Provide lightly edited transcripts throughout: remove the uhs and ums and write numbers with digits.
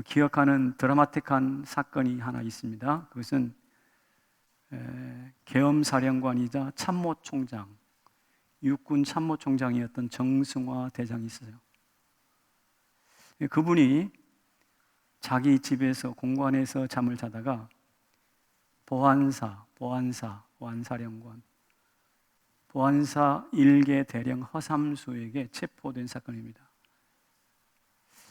기억하는 드라마틱한 사건이 하나 있습니다. 그것은 계엄사령관이자 참모총장, 육군 참모총장이었던 정승화 대장이 있어요. 그분이 자기 집에서 공관에서 잠을 자다가 보안사령관, 보안사 일개 대령 허삼수에게 체포된 사건입니다.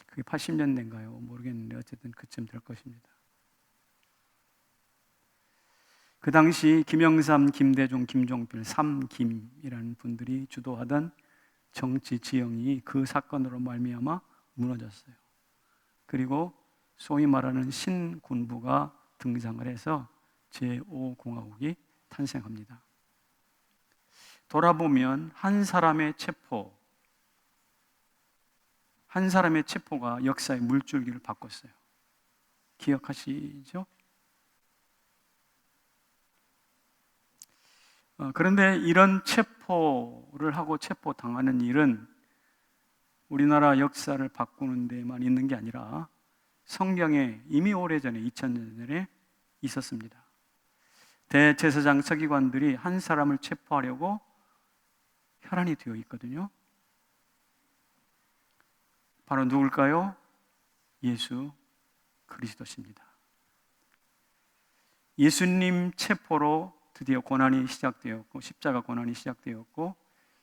그게 80년대인가요? 모르겠는데 어쨌든 그쯤 될 것입니다. 그 당시 김영삼, 김대중, 김종필, 삼김이라는 분들이 주도하던 정치 지형이 그 사건으로 말미암아 무너졌어요. 그리고 소위 말하는 신군부가 등장을 해서 제5공화국이 탄생합니다. 돌아보면 한 사람의 체포가 역사의 물줄기를 바꿨어요. 기억하시죠? 그런데 이런 체포를 하고 체포당하는 일은 우리나라 역사를 바꾸는 데만 있는 게 아니라 성경에 이미 오래전에 2000년 전에 있었습니다. 대제사장 서기관들이 한 사람을 체포하려고 혈안이 되어 있거든요. 바로 누굴까요? 예수 그리스도십니다. 예수님 체포로 드디어 고난이 시작되었고, 십자가 고난이 시작되었고,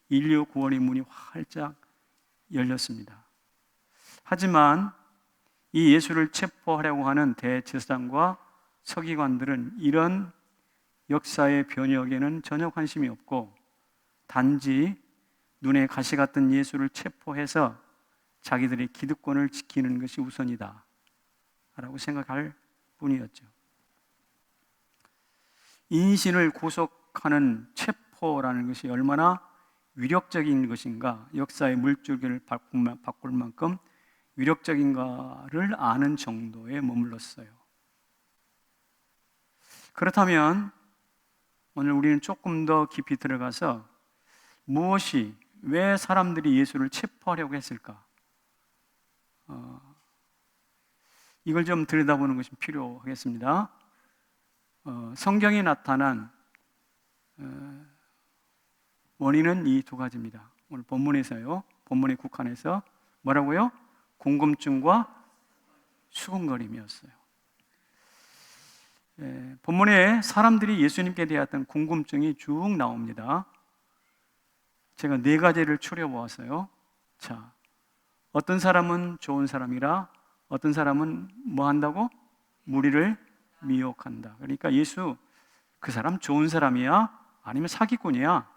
인류 구원의 문이 활짝 열렸습니다. 하지만 이 예수를 체포하려고 하는 대제사장과 서기관들은 이런 역사의 변혁에는 전혀 관심이 없고, 단지 눈에 가시 같은 예수를 체포해서 자기들의 기득권을 지키는 것이 우선이다 라고 생각할 뿐이었죠. 인신을 구속하는 체포라는 것이 얼마나 위력적인 것인가, 역사의 물줄기를 바꿀 만큼 위력적인가를 아는 정도에 머물렀어요. 그렇다면 오늘 우리는 조금 더 깊이 들어가서 왜 사람들이 예수를 체포하려고 했을까? 이걸 좀 들여다보는 것이 필요하겠습니다. 성경에 나타난 원인은 이 두 가지입니다. 오늘 본문에서요, 본문에 국한해서 뭐라고요? 궁금증과 수군거림이었어요. 본문에 사람들이 예수님께 대했던 궁금증이 쭉 나옵니다. 제가 4가지를 추려보았어요. 자, 어떤 사람은 좋은 사람이라, 어떤 사람은 뭐 한다고? 무리를 미혹한다. 그러니까 예수, 그 사람 좋은 사람이야? 아니면 사기꾼이야?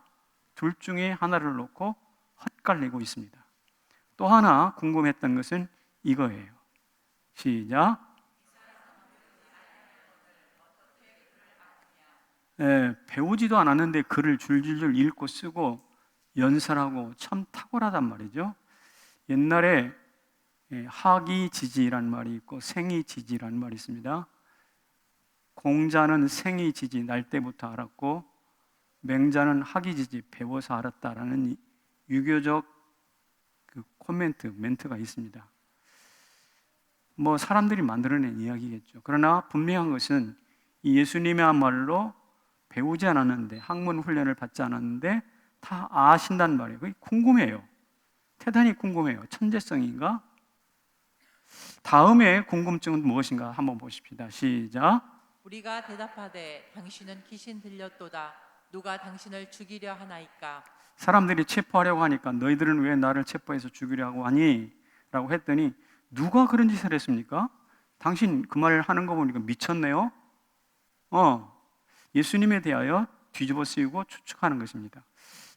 둘 중에 하나를 놓고 헛갈리고 있습니다. 또 하나 궁금했던 것은 이거예요. 시작. 배우지도 않았는데 글을 줄줄줄 읽고 쓰고 연설하고 참 탁월하단 말이죠. 옛날에 학이지지란 말이 있고 생이지지란 말이 있습니다. 공자는 생이지지 날 때부터 알았고, 맹자는 학이지지 배워서 알았다라는 유교적 멘트가 있습니다. 뭐 사람들이 만들어낸 이야기겠죠. 그러나 분명한 것은 이 예수님이야말로 배우지 않았는데, 학문 훈련을 받지 않았는데 다 아신단 말이에요. 그게 궁금해요. 대단히 궁금해요. 천재성인가? 다음에 궁금증은 무엇인가 한번 보십시다. 시작. 우리가 대답하되 당신은 귀신 들렸도다. 누가 당신을 죽이려 하나이까? 사람들이 체포하려고 하니까 너희들은 왜 나를 체포해서 죽이려고 하니? 라고 했더니 누가 그런 짓을 했습니까? 당신 그 말을 하는 거 보니까 미쳤네요. 예수님에 대하여 뒤집어 쓰이고 추측하는 것입니다.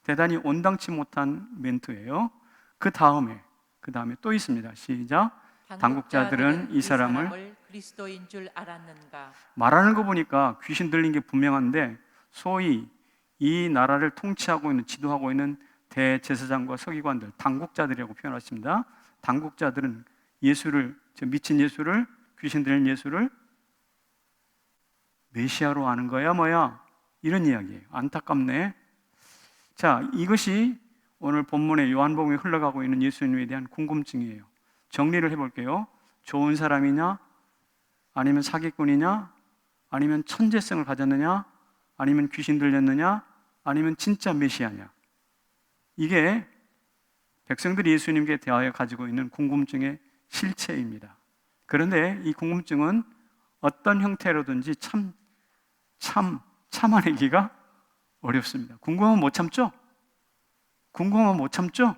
대단히 온당치 못한 멘트예요. 그 다음에 또 있습니다. 시작. 당국자들은 이 사람을 그리스도인 줄 알았는가? 말하는 거 보니까 귀신 들린 게 분명한데, 소위 이 나라를 통치하고 있는, 지도하고 있는 대제사장과 서기관들, 당국자들이라고 표현했습니다. 당국자들은 미친 예수를, 귀신 들린 예수를 메시아로 아는 거야 뭐야? 이런 이야기예요. 안타깝네. 자, 이것이 오늘 본문의 요한복음에 흘러가고 있는 예수님에 대한 궁금증이에요. 정리를 해볼게요. 좋은 사람이냐, 아니면 사기꾼이냐, 아니면 천재성을 가졌느냐, 아니면 귀신 들렸느냐, 아니면 진짜 메시아냐. 이게 백성들이 예수님께 대하여 가지고 있는 궁금증의 실체입니다. 그런데 이 궁금증은 어떤 형태로든지 참아내기가 어렵습니다. 궁금하면 못 참죠? 궁금하면 못 참죠?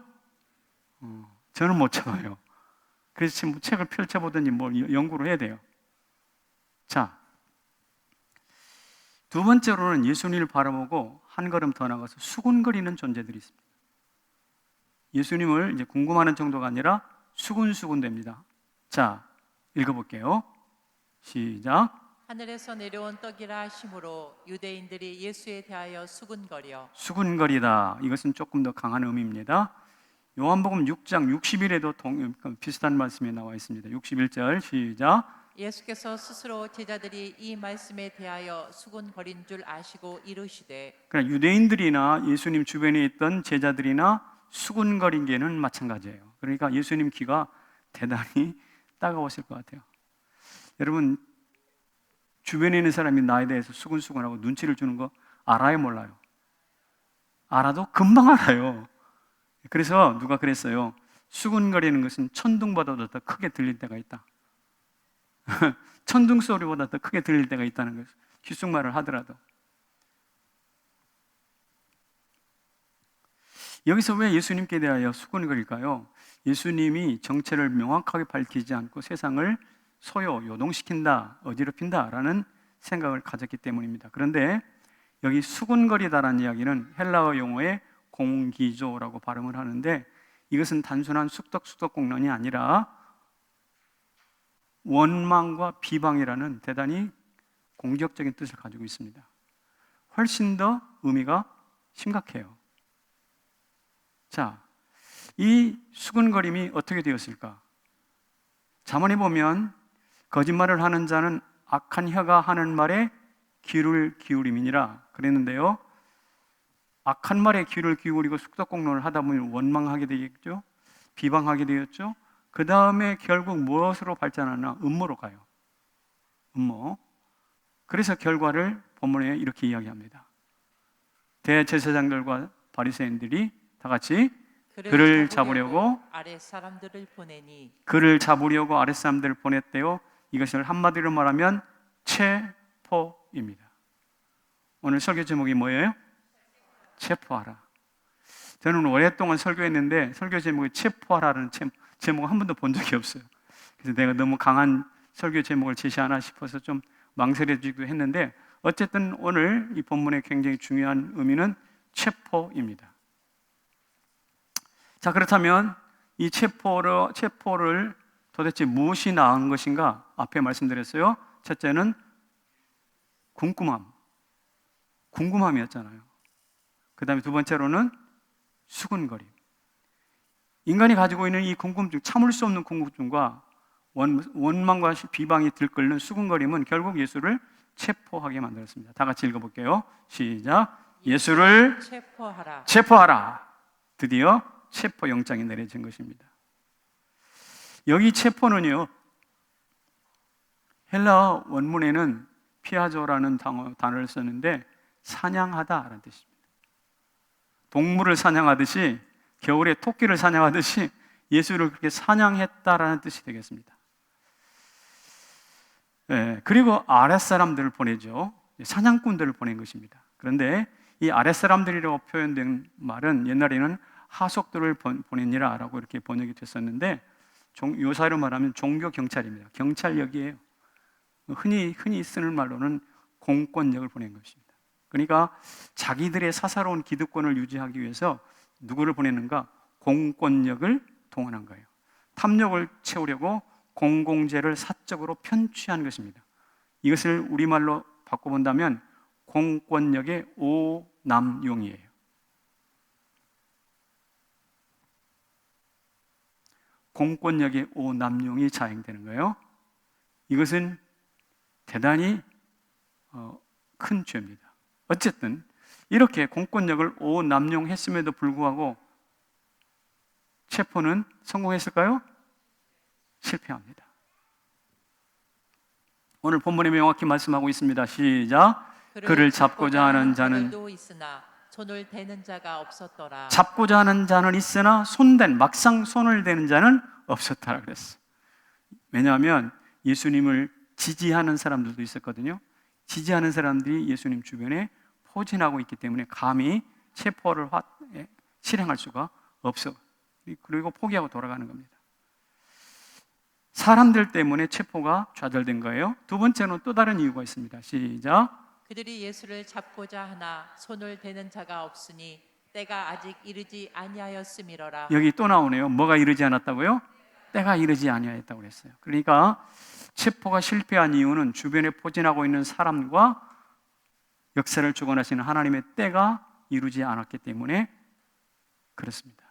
저는 못 참아요. 그래서 지금 책을 펼쳐보더니 뭘 연구를 해야 돼요. 자, 두 번째로는 예수님을 바라보고 한 걸음 더 나가서 수군거리는 존재들이 있습니다. 예수님을 이제 궁금하는 정도가 아니라 수군수군 됩니다. 자, 읽어볼게요. 시작. 하늘에서 내려온 떡이라 하심으로 유대인들이 예수에 대하여 수군거려. 수군거리다. 이것은 조금 더 강한 의미입니다. 요한복음 6장 60일에도 비슷한 말씀이 나와 있습니다. 61절 시작. 예수께서 스스로 제자들이 이 말씀에 대하여 수군거린 줄 아시고 이르시되. 그러니까 유대인들이나 예수님 주변에 있던 제자들이나 수군거린 게는 마찬가지예요. 그러니까 예수님 귀가 대단히 따가웠을 것 같아요. 여러분, 주변에 있는 사람이 나에 대해서 수군수군하고 눈치를 주는 거 알아요, 몰라요? 알아도 금방 알아요. 그래서 누가 그랬어요. 수군거리는 것은 천둥보다도 더 크게 들릴 때가 있다. 천둥 소리보다 더 크게 들릴 때가 있다는 거예요. 귓속말을 하더라도. 여기서 왜 예수님께 대하여 수군거릴까요? 예수님이 정체를 명확하게 밝히지 않고 세상을 요동시킨다, 어지럽힌다라는 생각을 가졌기 때문입니다. 그런데 여기 수군거리다라는 이야기는 헬라어 용어의 공기조라고 발음을 하는데, 이것은 단순한 쑥덕쑥덕공론이 아니라 원망과 비방이라는 대단히 공격적인 뜻을 가지고 있습니다. 훨씬 더 의미가 심각해요. 자, 이 수군거림이 어떻게 되었을까? 잠언에 보면 거짓말을 하는 자는 악한 혀가 하는 말에 귀를 기울임이니라 그랬는데요. 악한 말에 귀를 기울이고 쑥덕공론을 하다 보면 원망하게 되겠죠. 비방하게 되었죠. 그 다음에 결국 무엇으로 발전하나? 음모로 가요. 음모. 그래서 결과를 본문에 이렇게 이야기합니다. 대제사장들과 바리새인들이 다 같이 그를 잡으려고 아랫사람들을 보내니. 그를 잡으려고 아랫사람들을 보냈대요. 이것을 한마디로 말하면 체포입니다. 오늘 설교 제목이 뭐예요? 체포하라. 저는 오랫동안 설교했는데 설교 제목이 체포하라는 제목을 한 번도 본 적이 없어요. 그래서 내가 너무 강한 설교 제목을 제시하나 싶어서 좀 망설여지기도 했는데, 어쨌든 오늘 이 본문의 굉장히 중요한 의미는 체포입니다. 자, 그렇다면 이 체포를 도대체 무엇이 나은 것인가? 앞에 말씀드렸어요. 첫째는 궁금함이었잖아요. 그 다음에 두 번째로는 수군거림. 인간이 가지고 있는 이 궁금증, 참을 수 없는 궁금증과 원망과 비방이 들끓는 수군거림은 결국 예수를 체포하게 만들었습니다. 다 같이 읽어볼게요. 시작. 예수를 체포하라. 드디어 체포 영장이 내려진 것입니다. 여기 체포는요, 헬라어 원문에는 피아조라는 단어를 썼는데 사냥하다라는 뜻입니다. 동물을 사냥하듯이, 겨울에 토끼를 사냥하듯이 예수를 그렇게 사냥했다라는 뜻이 되겠습니다. 네, 그리고 아랫사람들을 보내죠. 사냥꾼들을 보낸 것입니다. 그런데 이 아랫사람들이라고 표현된 말은 옛날에는 하속들을 보내니라 라고 이렇게 번역이 됐었는데, 요사로 말하면 종교경찰입니다. 경찰력이에요. 흔히 쓰는 말로는 공권력을 보낸 것입니다. 그러니까 자기들의 사사로운 기득권을 유지하기 위해서 누구를 보내는가? 공권력을 동원한 거예요. 탐욕을 채우려고 공공재를 사적으로 편취한 것입니다. 이것을 우리말로 바꿔본다면 공권력의 오남용이에요. 공권력의 오남용이 자행되는 거예요. 이것은 대단히 큰 죄입니다. 어쨌든 이렇게 공권력을 오남용했음에도 불구하고 체포는 성공했을까요? 실패합니다. 오늘 본문에 명확히 말씀하고 있습니다. 시작. 그를 잡고자 하는 자는 도 있으나 손을 대는 자가 없었더라. 잡고자 하는 자는 있으나 막상 손을 대는 자는 없었다라 그랬어. 왜냐하면 예수님을 지지하는 사람들도 있었거든요. 지지하는 사람들이 예수님 주변에 포진하고 있기 때문에 감히 체포를 실행할 수가 없어. 그리고 포기하고 돌아가는 겁니다. 사람들 때문에 체포가 좌절된 거예요. 두 번째는 또 다른 이유가 있습니다. 시작. 그들이 예수를 잡고자 하나 손을 대는 자가 없으니 때가 아직 이르지 아니하였음이로라. 여기 또 나오네요. 뭐가 이르지 않았다고요? 때가 이르지 아니하였다고 그랬어요. 그러니까 체포가 실패한 이유는 주변에 포진하고 있는 사람과 역사를 주관하시는 하나님의 때가 이루지 않았기 때문에 그렇습니다.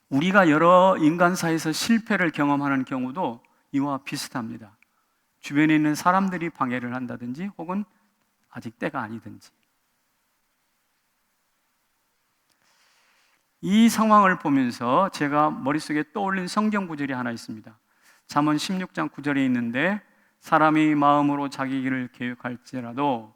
우리가 여러 인간사에서 실패를 경험하는 경우도 이와 비슷합니다. 주변에 있는 사람들이 방해를 한다든지 혹은 아직 때가 아니든지. 이 상황을 보면서 제가 머릿속에 떠올린 성경 구절이 하나 있습니다. 잠언 16장 9절에 있는데 사람이 마음으로 자기 길을 계획할지라도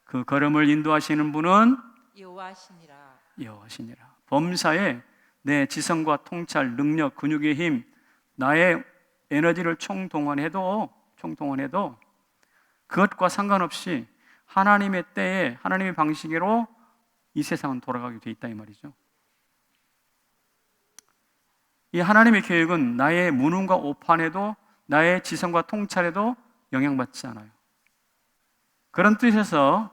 그 걸음을 인도하시는 분은 여호와시니라. 여호와시니라. 범사에 내 지성과 통찰, 능력, 근육의 힘, 나의 에너지를 총동원해도 그것과 상관없이 하나님의 때에 하나님의 방식으로 이 세상은 돌아가게 돼 있다 이 말이죠. 이 하나님의 계획은 나의 무능과 오판에도 나의 지성과 통찰에도 영향받지 않아요. 그런 뜻에서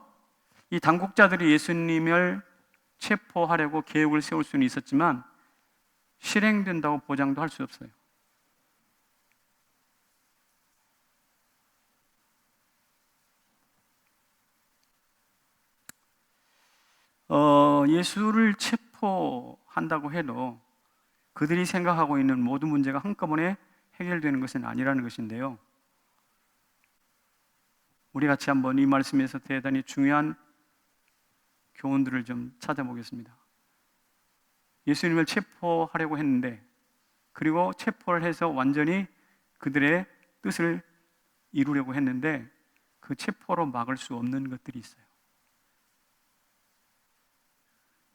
이 당국자들이 예수님을 체포하려고 계획을 세울 수는 있었지만 실행된다고 보장도 할 수 없어요. 예수를 체포한다고 해도 그들이 생각하고 있는 모든 문제가 한꺼번에 해결되는 것은 아니라는 것인데요. 우리 같이 한번 이 말씀에서 대단히 중요한 교훈들을 좀 찾아보겠습니다. 예수님을 체포하려고 했는데, 그리고 체포를 해서 완전히 그들의 뜻을 이루려고 했는데 그 체포로 막을 수 없는 것들이 있어요.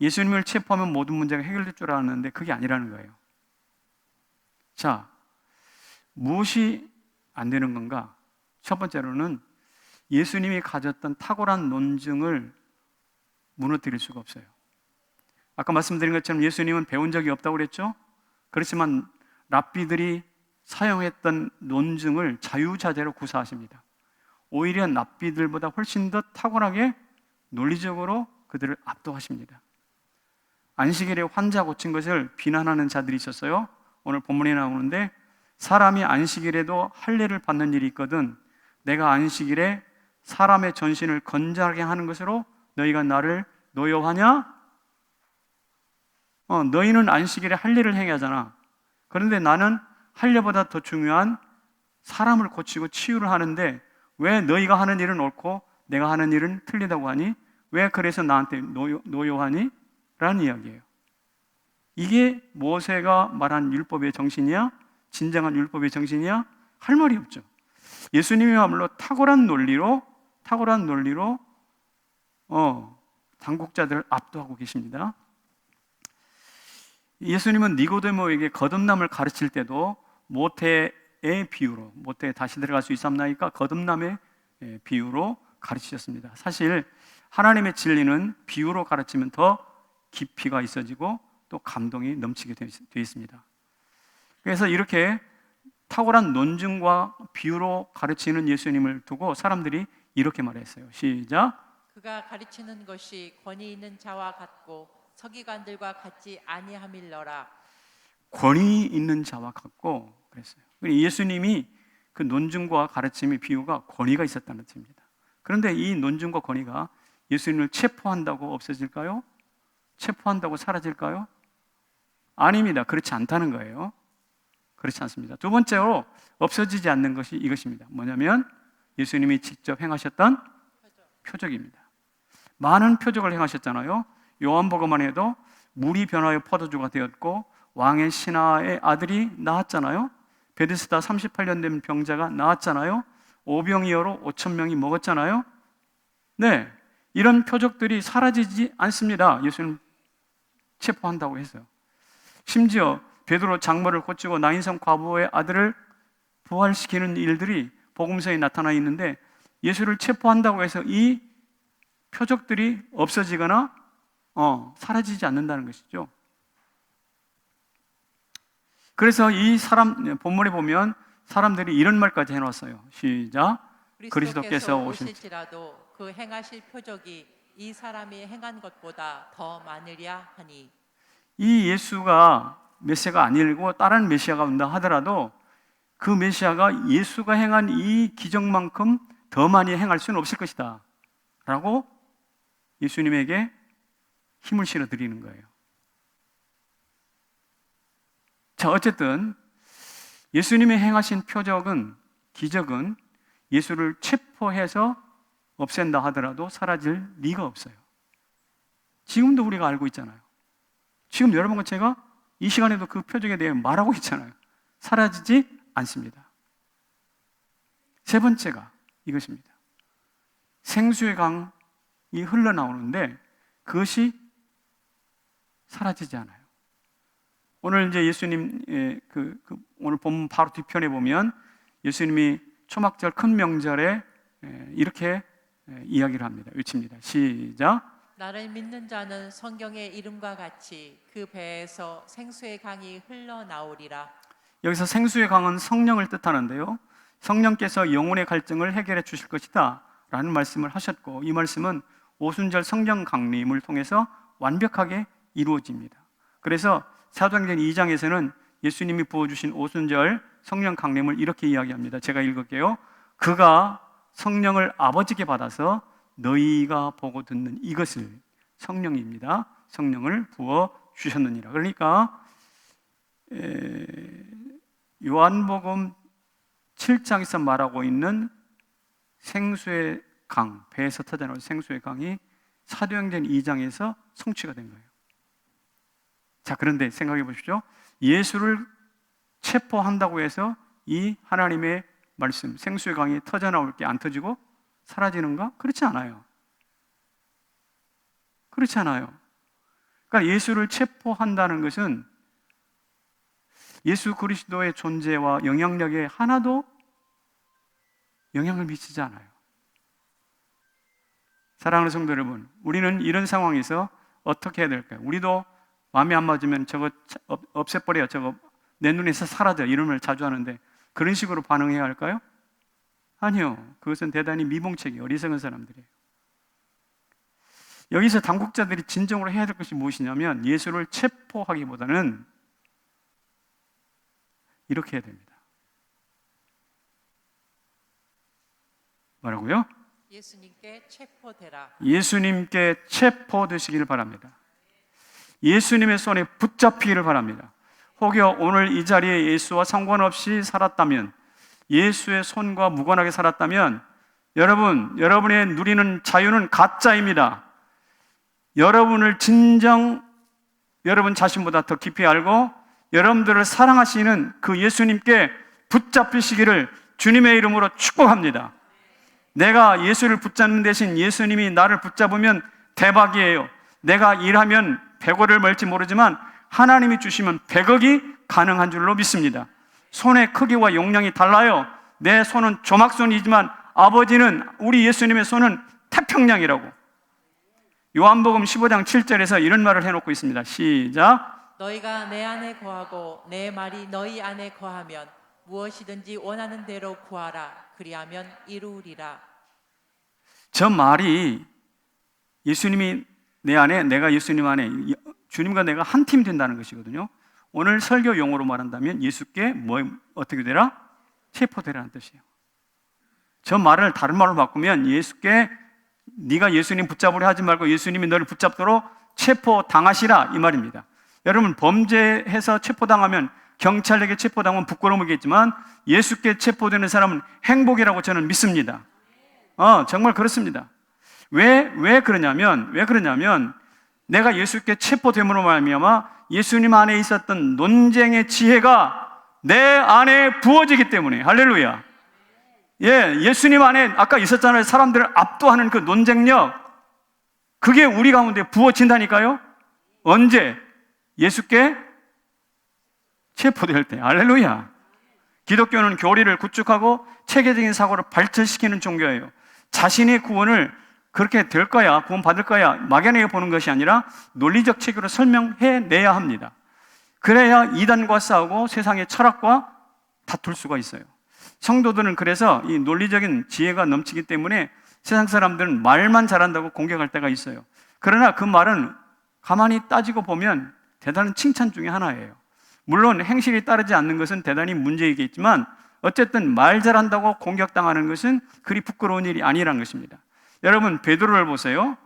예수님을 체포하면 모든 문제가 해결될 줄 알았는데 그게 아니라는 거예요. 자, 무엇이 안 되는 건가? 첫 번째로는 예수님이 가졌던 탁월한 논증을 무너뜨릴 수가 없어요. 아까 말씀드린 것처럼 예수님은 배운 적이 없다고 그랬죠? 그렇지만 랍비들이 사용했던 논증을 자유자재로 구사하십니다. 오히려 랍비들보다 훨씬 더 탁월하게 논리적으로 그들을 압도하십니다. 안식일에 환자 고친 것을 비난하는 자들이 있었어요. 오늘 본문에 나오는데 사람이 안식일에도 할례를 받는 일이 있거든 내가 안식일에 사람의 전신을 건장하게 하는 것으로 너희가 나를 노여워하냐? 너희는 안식일에 할례를 행하잖아. 그런데 나는 할례보다 더 중요한 사람을 고치고 치유를 하는데 왜 너희가 하는 일은 옳고 내가 하는 일은 틀리다고 하니? 왜 그래서 나한테 노여워하니? 라는 이야기예요. 이게 모세가 말한 율법의 정신이야? 진정한 율법의 정신이야? 할 말이 없죠. 예수님이야말로 탁월한 논리로 당국자들을 압도하고 계십니다. 예수님은 니고데모에게 거듭남을 가르칠 때도 모태의 비유로, 모태에 다시 들어갈 수 있사옵나이까 거듭남의 비유로 가르치셨습니다. 사실 하나님의 진리는 비유로 가르치면 더 깊이가 있어지고 또 감동이 넘치게 되어 있습니다. 그래서 이렇게 탁월한 논증과 비유로 가르치는 예수님을 두고 사람들이 이렇게 말했어요. 시작. 그가 가르치는 것이 권위 있는 자와 같고 서기관들과 같지 아니함일러라. 권위 있는 자와 같고 그랬어요. 예수님이 그 논증과 가르침의 비유가 권위가 있었다는 뜻입니다. 그런데 이 논증과 권위가 예수님을 체포한다고 없어질까요? 체포한다고 사라질까요? 아닙니다. 그렇지 않다는 거예요. 그렇지 않습니다. 두 번째로 없어지지 않는 것이 이것입니다. 뭐냐면 예수님이 직접 행하셨던 표적입니다. 많은 표적을 행하셨잖아요. 요한복음만 해도 물이 변하여 포도주가 되었고 왕의 신하의 아들이 낳았잖아요. 베데스다 38년 된 병자가 나왔잖아요. 오병이어로 5,000명이 먹었잖아요. 네, 이런 표적들이 사라지지 않습니다. 예수님 체포한다고 해서요. 심지어 베드로 장모를 고치고 나인성 과부의 아들을 부활시키는 일들이 복음서에 나타나 있는데 예수를 체포한다고 해서 이 표적들이 없어지거나 사라지지 않는다는 것이죠. 그래서 이 본문에 보면 사람들이 이런 말까지 해놨어요. 시작. 그리스도께서 오실지라도 그 행하실 표적이 이 사람이 행한 것보다 더 많으랴 하니. 이 예수가 메시아가 아니고 다른 메시아가 온다 하더라도 그 메시아가 예수가 행한 이 기적만큼 더 많이 행할 수는 없을 것이다 라고 예수님에게 힘을 실어 드리는 거예요. 자, 어쨌든 예수님이 행하신 기적은 예수를 체포해서 없앤다 하더라도 사라질 리가 없어요. 지금도 우리가 알고 있잖아요. 지금 여러분과 제가 이 시간에도 그 표적에 대해 말하고 있잖아요. 사라지지 않습니다. 세 번째가 이것입니다. 생수의 강이 흘러나오는데 그것이 사라지지 않아요. 오늘 이제 예수님 오늘 본문 바로 뒤편에 보면 예수님이 초막절 큰 명절에 이렇게 이야기를 합니다. 외칩니다. 시작. 나를 믿는 자는 성경의 이름과 같이 그 배에서 생수의 강이 흘러나오리라. 여기서 생수의 강은 성령을 뜻하는데요. 성령께서 영혼의 갈증을 해결해 주실 것이다 라는 말씀을 하셨고, 이 말씀은 오순절 성령 강림을 통해서 완벽하게 이루어집니다. 그래서 사도행전 2장에서는 예수님이 부어주신 오순절 성령 강림을 이렇게 이야기합니다. 제가 읽을게요. 그가 성령을 아버지께 받아서 너희가 보고 듣는 이것을, 성령입니다. 성령을 부어주셨느니라. 그러니까 요한복음 7장에서 말하고 있는 생수의 강, 배에서 터져나온 생수의 강이 사도행전 2장에서 성취가 된 거예요. 자, 그런데 생각해 보십시오. 예수를 체포한다고 해서 이 하나님의 말씀, 생수의 강이 터져나올 게 안 터지고 사라지는가? 그렇지 않아요. 그렇지 않아요. 그러니까 예수를 체포한다는 것은 예수 그리스도의 존재와 영향력에 하나도 영향을 미치지 않아요. 사랑하는 성도 여러분, 우리는 이런 상황에서 어떻게 해야 될까요? 우리도 마음에 안 맞으면 저거 없애버려, 저거 내 눈에서 사라져, 이런 말 자주 하는데 그런 식으로 반응해야 할까요? 아니요. 그것은 대단히 미봉책이 어리석은 사람들이에요. 여기서 당국자들이 진정으로 해야 될 것이 무엇이냐면 예수를 체포하기보다는 이렇게 해야 됩니다. 뭐라고요? 예수님께 체포되라. 예수님께 체포되시기를 바랍니다. 예수님의 손에 붙잡히기를 바랍니다. 혹여 오늘 이 자리에 예수와 상관없이 살았다면, 예수의 손과 무관하게 살았다면 여러분의 누리는 자유는 가짜입니다. 여러분을 여러분 자신보다 더 깊이 알고 여러분들을 사랑하시는 그 예수님께 붙잡히시기를 주님의 이름으로 축복합니다. 내가 예수를 붙잡는 대신 예수님이 나를 붙잡으면 대박이에요. 내가 일하면 100억을 벌지 모르지만 하나님이 주시면 100억이 가능한 줄로 믿습니다. 손의 크기와 용량이 달라요. 내 손은 조막손이지만 아버지는, 우리 예수님의 손은 태평양이라고. 요한복음 15장 7절에서 이런 말을 해놓고 있습니다. 시작. 너희가 내 안에 거하고 내 말이 너희 안에 거하면 무엇이든지 원하는 대로 구하라. 그리하면 이루리라. 저 말이 예수님이 내 안에, 내가 예수님 안에, 주님과 내가 한 팀 된다는 것이거든요. 오늘 설교 용어로 말한다면 예수께 어떻게 되라? 체포되라는 뜻이에요. 저 말을 다른 말로 바꾸면 예수께 네가 예수님 붙잡으려 하지 말고 예수님이 너를 붙잡도록 체포당하시라, 이 말입니다. 여러분, 범죄해서 체포당하면, 경찰에게 체포당하면 부끄러움이겠지만 예수께 체포되는 사람은 행복이라고 저는 믿습니다. 정말 그렇습니다. 왜 그러냐면 내가 예수께 체포됨으로 말미암아 예수님 안에 있었던 논쟁의 지혜가 내 안에 부어지기 때문에. 할렐루야. 예, 예수님 안에 아까 있었잖아요. 사람들을 압도하는 그 논쟁력, 그게 우리 가운데 부어진다니까요. 언제? 예수께 체포될 때. 할렐루야. 기독교는 교리를 구축하고 체계적인 사고를 발전시키는 종교예요. 자신의 구원을 그렇게 될 거야, 구원 받을 거야 막연하게 보는 것이 아니라 논리적 체계로 설명해내야 합니다. 그래야 이단과 싸우고 세상의 철학과 다툴 수가 있어요. 성도들은 그래서 이 논리적인 지혜가 넘치기 때문에 세상 사람들은 말만 잘한다고 공격할 때가 있어요. 그러나 그 말은 가만히 따지고 보면 대단한 칭찬 중에 하나예요. 물론 행실이 따르지 않는 것은 대단히 문제이겠지만 어쨌든 말 잘한다고 공격당하는 것은 그리 부끄러운 일이 아니라는 것입니다. 여러분, 베드로를 보세요.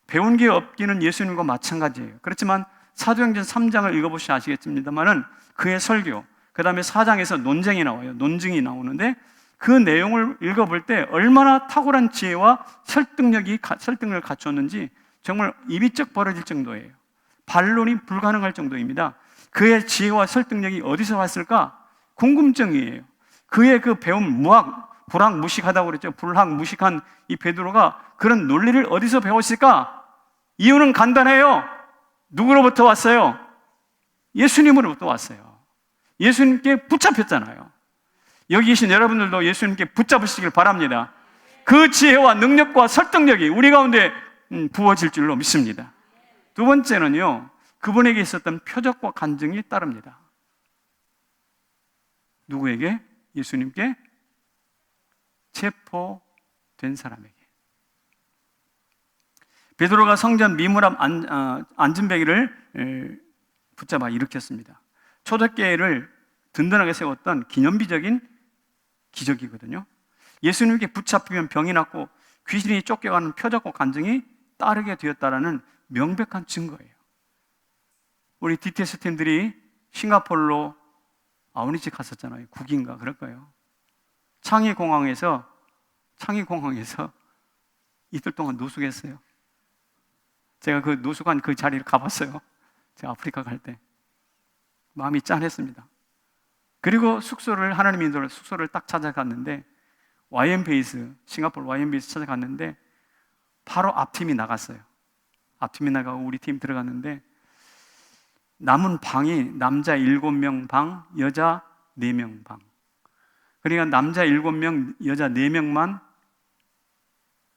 배운 게 없기는 예수님과 마찬가지예요. 그렇지만 사도행전 3장을 읽어보시면 아시겠습니다만은 그의 설교, 그 다음에 4장에서 논쟁이 나와요. 논증이 나오는데 그 내용을 읽어볼 때 얼마나 탁월한 지혜와 설득력을 갖추었는지 정말 입이 쩍 벌어질 정도예요. 반론이 불가능할 정도입니다. 그의 지혜와 설득력이 어디서 왔을까? 궁금증이에요. 그의 그 배운 불학무식하다고 그랬죠. 불학무식한 이 베드로가 그런 논리를 어디서 배웠을까? 이유는 간단해요. 누구로부터 왔어요? 예수님으로부터 왔어요. 예수님께 붙잡혔잖아요. 여기 계신 여러분들도 예수님께 붙잡으시길 바랍니다. 그 지혜와 능력과 설득력이 우리 가운데 부어질 줄로 믿습니다. 두 번째는요, 그분에게 있었던 표적과 간증이 따릅니다. 누구에게? 예수님께 체포된 사람에게. 베드로가 성전 미문 앞 안전뱅이를 붙잡아 일으켰습니다. 초대교회를 든든하게 세웠던 기념비적인 기적이거든요. 예수님께 붙잡히면 병이 낫고 귀신이 쫓겨가는 표적과 간증이 따르게 되었다라는 명백한 증거예요. 우리 DTS 팀들이 싱가포르로 아우니치 갔었잖아요. 국인가 그럴 거예요. 창의공항에서 이틀 동안 노숙했어요. 제가 그 노숙한 그 자리를 가봤어요. 제가 아프리카 갈 때. 마음이 짠했습니다. 그리고 하나님 인도로 숙소를 딱 찾아갔는데 싱가포르 YM베이스 찾아갔는데 바로 앞팀이 나갔어요. 앞팀이 나가고 우리 팀 들어갔는데 남은 방이 남자 7명 방, 여자 4명 방. 그러니까 남자 7명, 여자 4명만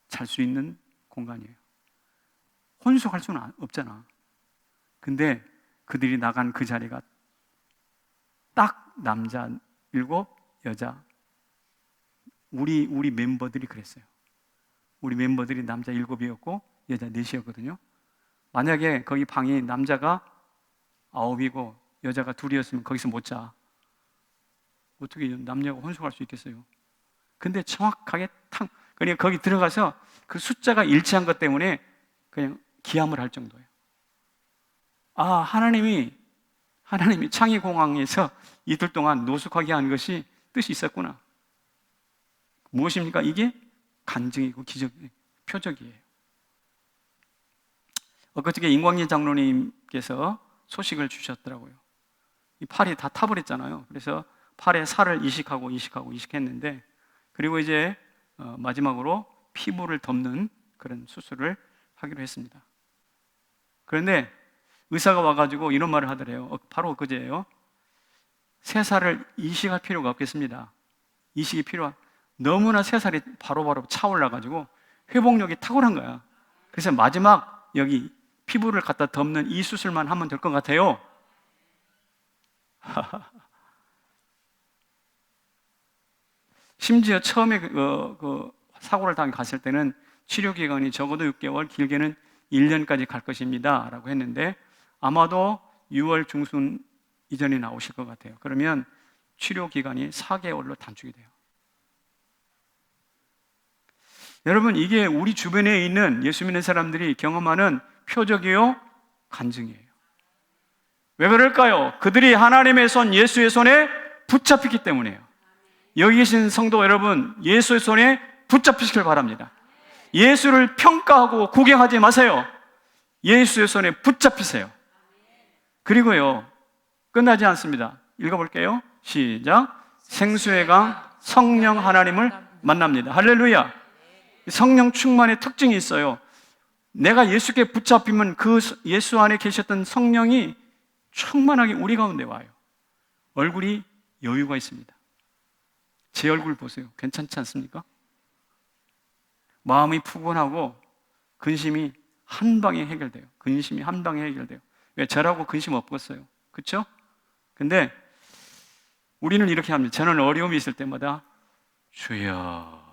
잘 수 있는 공간이에요. 혼숙할 수는 없잖아. 근데 그들이 나간 그 자리가 딱 남자 7, 여자. 우리 멤버들이 그랬어요. 우리 멤버들이 남자 7이었고 여자 4이었거든요. 만약에 거기 방이 남자가 9이고 여자가 2이었으면 거기서 못 자. 어떻게 남녀가 혼숙할 수 있겠어요? 근데 정확하게 그냥 거기 들어가서 그 숫자가 일치한 것 때문에 그냥 기함을 할 정도예요. 아, 하나님이 창의공항에서 이틀 동안 노숙하게 한 것이 뜻이 있었구나. 무엇입니까? 이게 간증이고 기적이에요. 표적이에요. 엊그저께 임광진 장로님께서 소식을 주셨더라고요. 이 팔이 다 타버렸잖아요. 그래서 팔에 살을 이식했는데, 그리고 이제 마지막으로 피부를 덮는 그런 수술을 하기로 했습니다. 그런데 의사가 와가지고 이런 말을 하더래요. 바로 엊그제예요. 새살을 이식할 필요가 없겠습니다. 이식이 너무나 새살이 바로바로 차올라가지고 회복력이 탁월한 거야. 그래서 마지막 여기 피부를 갖다 덮는 이 수술만 하면 될 것 같아요. 심지어 처음에 그 사고를 당해 갔을 때는 치료 기간이 적어도 6개월, 길게는 1년까지 갈 것입니다 라고 했는데 아마도 6월 중순 이전에 나오실 것 같아요. 그러면 치료 기간이 4개월로 단축이 돼요. 여러분, 이게 우리 주변에 있는 예수 믿는 사람들이 경험하는 표적이요, 간증이에요. 왜 그럴까요? 그들이 하나님의 손, 예수의 손에 붙잡히기 때문이에요. 여기 계신 성도 여러분, 예수의 손에 붙잡히시길 바랍니다. 예수를 평가하고 구경하지 마세요. 예수의 손에 붙잡히세요. 그리고요, 끝나지 않습니다. 읽어볼게요. 시작. 생수의 강 성령 하나님을 만납니다. 할렐루야. 성령 충만의 특징이 있어요. 내가 예수께 붙잡히면 그 예수 안에 계셨던 성령이 충만하게 우리 가운데 와요. 얼굴이 여유가 있습니다. 제 얼굴 보세요. 괜찮지 않습니까? 마음이 푸근하고 근심이 한 방에 해결돼요. 근심이 한 방에 해결돼요. 왜? 저라고 근심 없겠어요. 그렇죠? 근데 우리는 이렇게 합니다. 저는 어려움이 있을 때마다 주여,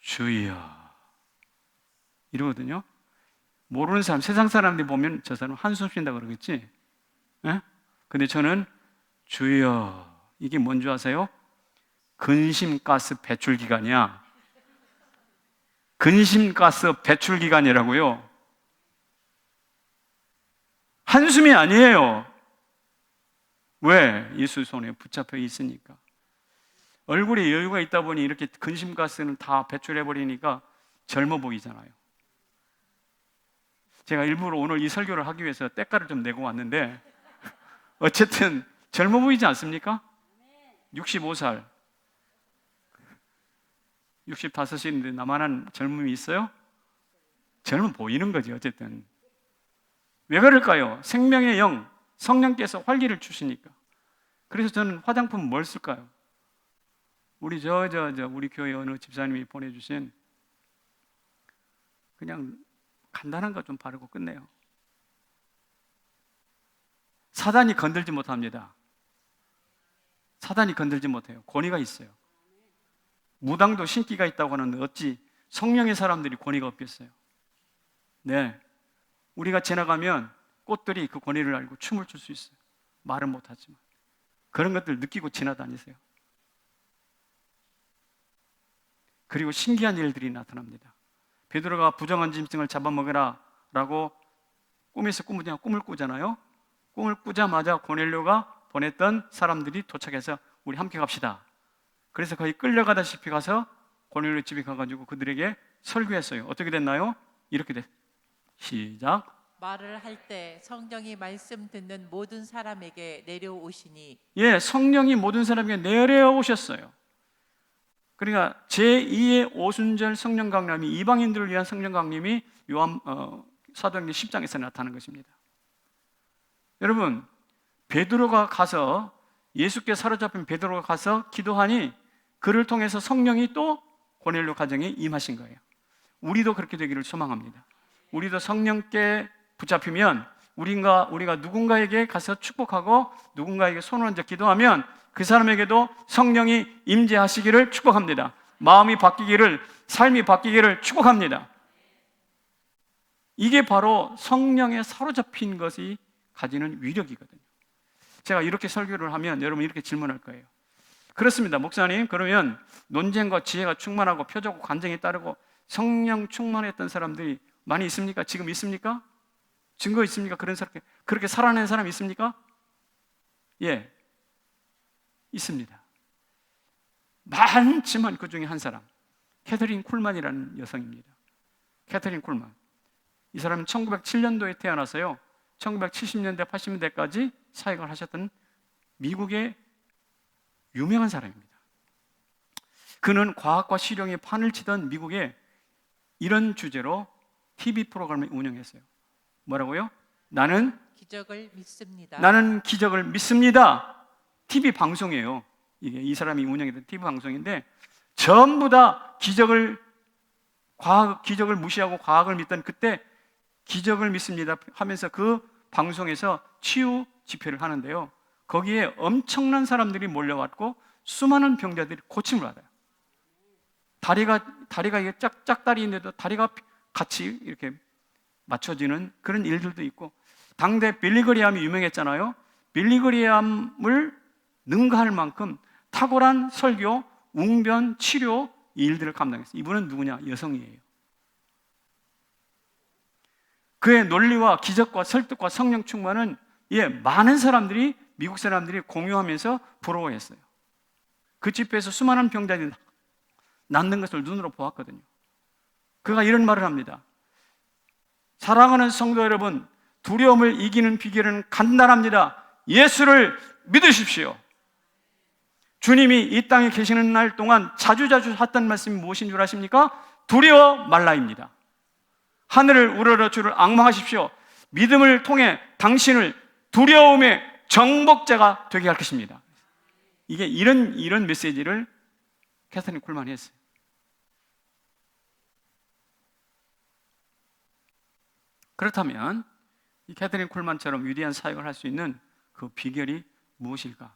주여 이러거든요. 모르는 사람, 세상 사람들이 보면 저 사람 한숨 쉰다 그러겠지. 예? 근데 저는 주여, 이게 뭔지 아세요? 근심가스 배출 기간이야. 근심가스 배출 기간이라고요. 한숨이 아니에요. 왜? 예수 손에 붙잡혀 있으니까. 얼굴에 여유가 있다 보니 이렇게 근심가스는 다 배출해버리니까 젊어 보이잖아요. 제가 일부러 오늘 이 설교를 하기 위해서 때가를 좀 내고 왔는데 어쨌든 젊어 보이지 않습니까? 65살 65인데 나만한 젊음이 있어요? 젊어 보이는 거지. 어쨌든 왜 그럴까요? 생명의 영 성령께서 활기를 주시니까. 그래서 저는 화장품 뭘 쓸까요? 우리 우리 교회 어느 집사님이 보내주신 그냥 간단한 거 좀 바르고 끝내요. 사단이 건들지 못합니다. 사단이 건들지 못해요. 권위가 있어요. 무당도 신기가 있다고 하는데 어찌 성령의 사람들이 권위가 없겠어요? 네, 우리가 지나가면 꽃들이 그 권위를 알고 춤을 출 수 있어요. 말은 못하지만 그런 것들 느끼고 지나다니세요. 그리고 신기한 일들이 나타납니다. 베드로가 부정한 짐승을 잡아먹으라 라고 꿈을 꾸잖아요. 꿈을 꾸자마자 고넬료가 보냈던 사람들이 도착해서 우리 함께 갑시다. 그래서 거의 끌려가다시피 가서 고넬료 집에 가가지고 그들에게 설교했어요. 어떻게 됐나요? 이렇게 됐어요. 시작. 말을 할 때 성령이 말씀 듣는 모든 사람에게 내려오시니. 예, 성령이 모든 사람에게 내려오셨어요. 그러니까 제2의 오순절 성령 강림이 이방인들을 위한 성령 강림이 사도행전 10장에서 나타나는 것입니다. 여러분, 베드로가 가서 예수께 사로잡힌 베드로가 가서 기도하니 그를 통해서 성령이 또 고넬료 가정에 임하신 거예요. 우리도 그렇게 되기를 소망합니다. 우리도 성령께 붙잡히면 우리가 누군가에게 가서 축복하고 누군가에게 손을 얹어 기도하면 그 사람에게도 성령이 임재하시기를 축복합니다. 마음이 바뀌기를, 삶이 바뀌기를 축복합니다. 이게 바로 성령에 사로잡힌 것이 가지는 위력이거든요. 제가 이렇게 설교를 하면 여러분 이렇게 질문할 거예요. 그렇습니다, 목사님. 그러면 논쟁과 지혜가 충만하고 표적과 간증이 따르고 성령 충만했던 사람들이 많이 있습니까? 지금 있습니까? 증거 있습니까? 그렇게 살아낸 사람 있습니까? 예, 있습니다. 많지만 그 중에 한 사람, 캐서린 쿨만이라는 여성입니다. 캐서린 쿨만. 이 사람은 1907년도에 태어나서요 1970년대 80년대까지 사역을 하셨던 미국의 유명한 사람입니다. 그는 과학과 실용의 판을 치던 미국에 이런 주제로 TV 프로그램을 운영했어요. 뭐라고요? 나는 기적을 믿습니다. 나는 기적을 믿습니다. TV 방송이에요. 이게 이 사람이 운영했던 TV 방송인데 전부 다 기적을 무시하고 과학을 믿던 그때 기적을 믿습니다 하면서 그 방송에서 치유 집회를 하는데요. 거기에 엄청난 사람들이 몰려왔고 수많은 병자들이 고침을 받아요. 다리가 이게 짝다리인데도 다리가 같이 이렇게 맞춰지는 그런 일들도 있고, 당대 빌리그리암이 유명했잖아요. 빌리그리암을 능가할 만큼 탁월한 설교, 웅변, 치료 이 일들을 감당했어요. 이분은 누구냐? 여성이에요. 그의 논리와 기적과 설득과 성령 충만은 많은 사람들이, 미국 사람들이 공유하면서 부러워했어요. 그 집회에서 수많은 병자들이 낫는 것을 눈으로 보았거든요. 그가 이런 말을 합니다. 사랑하는 성도 여러분, 두려움을 이기는 비결은 간단합니다. 예수를 믿으십시오. 주님이 이 땅에 계시는 날 동안 자주자주 하던 말씀이 무엇인 줄 아십니까? 두려워 말라입니다. 하늘을 우러러 주를 앙망하십시오. 믿음을 통해 당신을 두려움의 정복자가 되게 할 것입니다. 이게 이런 메시지를 캐서린 쿨만이 했어요. 그렇다면 이 캐서린 쿨만처럼 위대한 사역을 할 수 있는 그 비결이 무엇일까?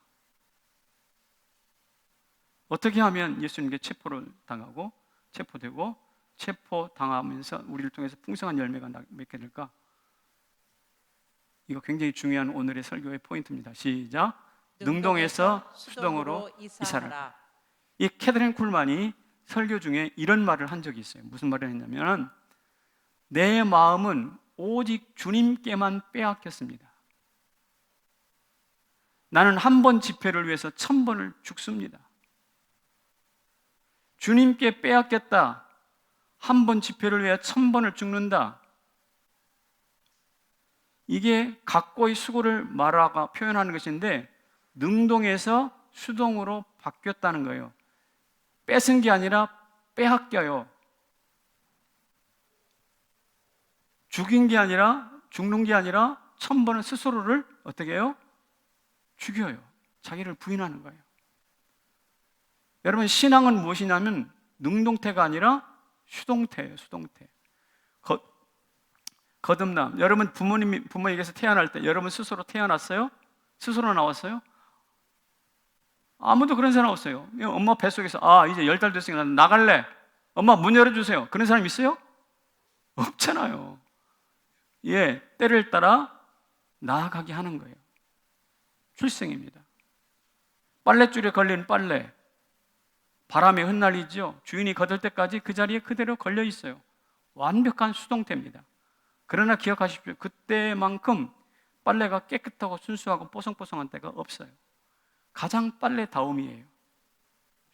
어떻게 하면 예수님께 체포를 당하고 체포되고 체포당하면서 우리를 통해서 풍성한 열매가 맺게 될까? 이거 굉장히 중요한 오늘의 설교의 포인트입니다. 시작. 능동에서 수동으로 이사를. 이 캐서린 쿨만이 설교 중에 이런 말을 한 적이 있어요. 무슨 말을 했냐면, 내 마음은 오직 주님께만 빼앗겼습니다. 나는 한 번 집회를 위해서 1000번을 죽습니다. 주님께 빼앗겼다. 한 번 집회를 위해 1000번을 죽는다. 이게 각고의 수고를 말하가 표현하는 것인데, 능동에서 수동으로 바뀌었다는 거예요. 뺏은 게 아니라 빼앗겨요. 죽인 게 아니라, 죽는 게 아니라 1000번은 스스로를 어떻게 해요? 죽여요. 자기를 부인하는 거예요. 여러분, 신앙은 무엇이냐면 능동태가 아니라 수동태예요. 수동태. 거듭남. 여러분 부모님에게서 태어날 때 여러분 스스로 태어났어요? 스스로 나왔어요? 아무도 그런 사람 없어요. 엄마 뱃속에서 이제 10달 됐으니까 난 나갈래. 엄마 문 열어주세요. 그런 사람 있어요? 없잖아요. 예, 때를 따라 나아가게 하는 거예요. 출생입니다. 빨랫줄에 걸린 빨래, 바람에 흩날리죠. 주인이 거들 때까지 그 자리에 그대로 걸려 있어요. 완벽한 수동태입니다. 그러나 기억하십시오. 그때만큼 빨래가 깨끗하고 순수하고 뽀송뽀송한 때가 없어요. 가장 빨래다움이에요.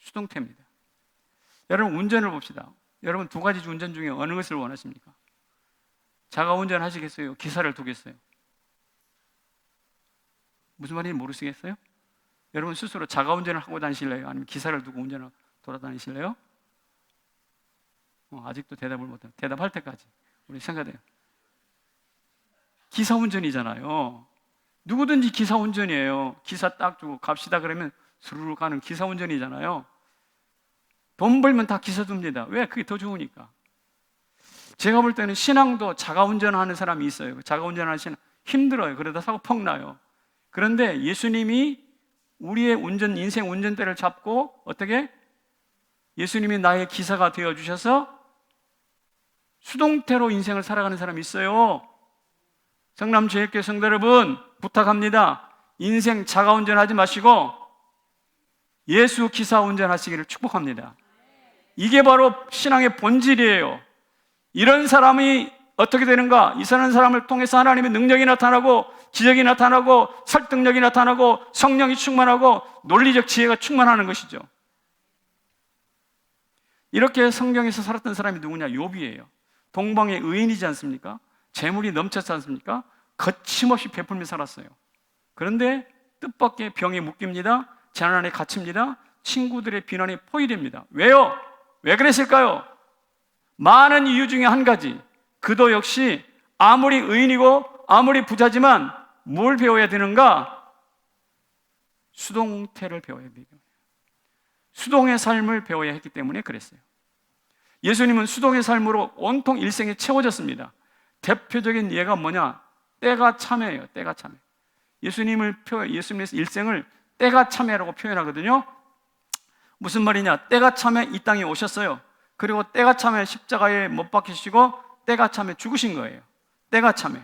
수동태입니다. 여러분, 운전을 봅시다. 여러분, 두 가지 운전 중에 어느 것을 원하십니까? 자가운전 하시겠어요? 기사를 두겠어요? 무슨 말인지 모르시겠어요? 여러분 스스로 자가운전을 하고 다니실래요? 아니면 기사를 두고 운전을 돌아다니실래요? 아직도 대답을 못해요. 대답할 때까지 우리 생각해요. 기사운전이잖아요. 누구든지 기사운전이에요. 기사 딱 주고 갑시다 그러면 스르르 가는 기사운전이잖아요. 돈 벌면 다 기사 둡니다. 왜? 그게 더 좋으니까. 제가 볼 때는 신앙도 자가운전하는 사람이 있어요. 자가운전하는 신앙 힘들어요. 그러다 사고 펑 나요. 그런데 예수님이 우리의 인생 운전대를 잡고 어떻게? 예수님이 나의 기사가 되어주셔서 수동태로 인생을 살아가는 사람이 있어요. 성남제일교회 성도 여러분, 부탁합니다. 인생 자가운전하지 마시고 예수 기사 운전하시기를 축복합니다. 이게 바로 신앙의 본질이에요. 이런 사람이 어떻게 되는가? 이 사람을 통해서 하나님의 능력이 나타나고 기적이 나타나고 설득력이 나타나고 성령이 충만하고 논리적 지혜가 충만하는 것이죠. 이렇게 성경에서 살았던 사람이 누구냐? 욥이에요. 동방의 의인이지 않습니까? 재물이 넘쳤지 않습니까? 거침없이 베풀며 살았어요. 그런데 뜻밖의 병에 묶입니다. 재난에 갇힙니다. 친구들의 비난에 포위됩니다. 왜요? 왜 그랬을까요? 많은 이유 중에 한 가지, 그도 역시 아무리 의인이고 아무리 부자지만 뭘 배워야 되는가? 수동태를 배워야 돼요. 수동의 삶을 배워야 했기 때문에 그랬어요. 예수님은 수동의 삶으로 온통 일생에 채워졌습니다. 대표적인 예가 뭐냐? 때가 참회예요. 때가 참회. 예수님의 일생을 때가 참회라고 표현하거든요. 무슨 말이냐? 때가 참회 이 땅에 오셨어요. 그리고 때가 참회 십자가에 못 박히시고 때가 참회 죽으신 거예요. 때가 참회.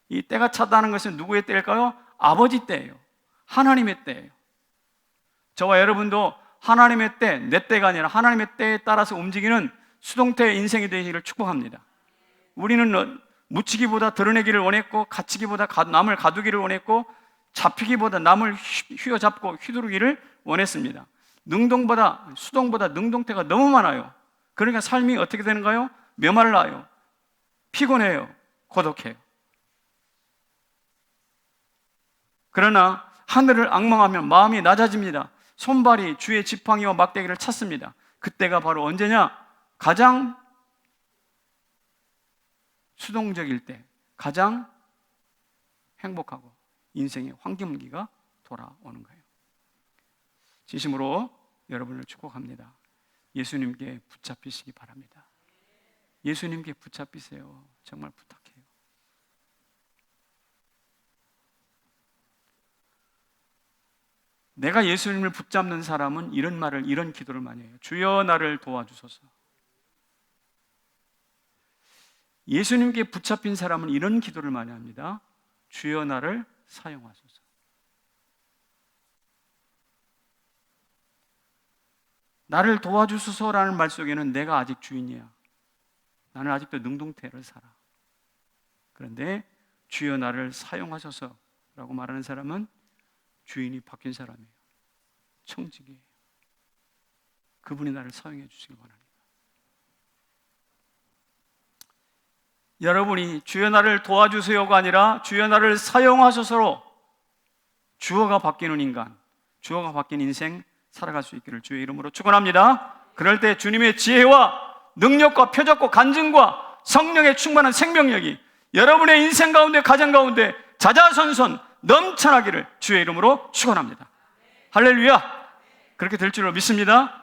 이 때가 차다는 것은 누구의 때일까요? 아버지 때예요. 하나님의 때예요. 저와 여러분도 하나님의 때, 내 때가 아니라 하나님의 때에 따라서 움직이는 수동태의 인생이 되기를 축복합니다. 우리는 묻히기보다 드러내기를 원했고, 갇히기보다 남을 가두기를 원했고, 잡히기보다 남을 휘어잡고 휘두르기를 원했습니다. 수동보다 능동태가 너무 많아요. 그러니까 삶이 어떻게 되는가요? 메말라요. 피곤해요. 고독해요. 그러나 하늘을 앙망하면 마음이 낮아집니다. 손발이 주의 지팡이와 막대기를 찾습니다. 그때가 바로 언제냐? 가장 수동적일 때, 가장 행복하고 인생의 황금기가 돌아오는 거예요. 진심으로 여러분을 축복합니다. 예수님께 붙잡히시기 바랍니다. 예수님께 붙잡히세요. 정말 부탁해요. 내가 예수님을 붙잡는 사람은 이런 말을, 이런 기도를 많이 해요. 주여 나를 도와주소서. 예수님께 붙잡힌 사람은 이런 기도를 많이 합니다. 주여 나를 사용하소서. 나를 도와주소서라는 말 속에는 내가 아직 주인이야. 나는 아직도 능동태를 살아. 그런데 주여 나를 사용하소서라고 말하는 사람은 주인이 바뀐 사람이에요. 청직이에요. 그분이 나를 사용해 주시길 원합니다. 여러분이 주여 나를 도와주세요가 아니라 주여 나를 사용하소서로 주어가 바뀌는 인간, 주어가 바뀐 인생 살아갈 수 있기를 주의 이름으로 축원합니다. 그럴 때 주님의 지혜와 능력과 표적과 간증과 성령의 충만한 생명력이 여러분의 인생 가운데, 가정 가운데 자자손손 넘쳐나기를 주의 이름으로 축원합니다. 할렐루야. 그렇게 될 줄로 믿습니다.